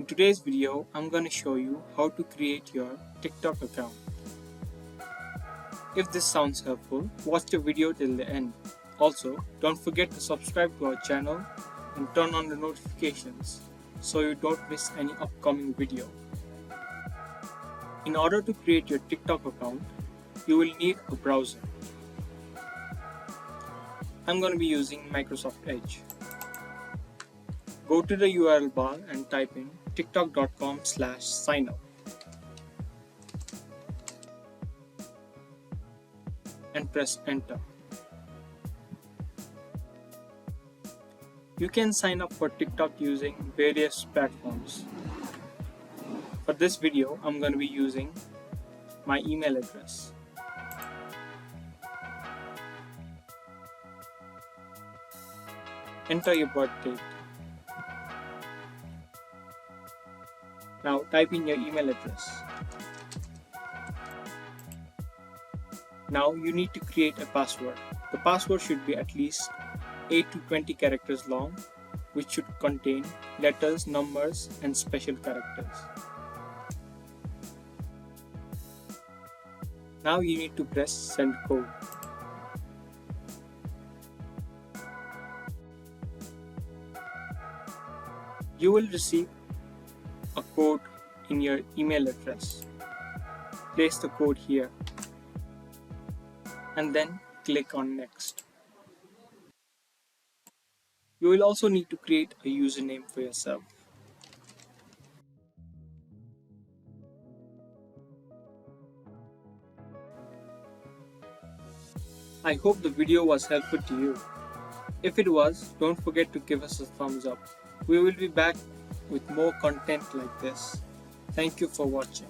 In today's video, I'm going to show you how to create your TikTok account. If this sounds helpful, watch the video till the end. Also, don't forget to subscribe to our channel and turn on the notifications so you don't miss any upcoming video. In order to create your TikTok account, you will need a browser. I'm going to be using Microsoft Edge. Go to the URL bar and type in tiktok.com/signup and press enter. You can sign up for TikTok using various platforms. For this video, I'm going to be using my email address. Enter your birth date. Now type in your email address. Now you need to create a password. The password should be at least 8 to 20 characters long, which should contain letters, numbers, and special characters. Now you need to press send code. You will receive a code in your email address. Place the code here and then click on next. You will also need to create a username for yourself. I hope the video was helpful to you. If it was, don't forget to give us a thumbs up. We will be back with more content like this. Thank you for watching.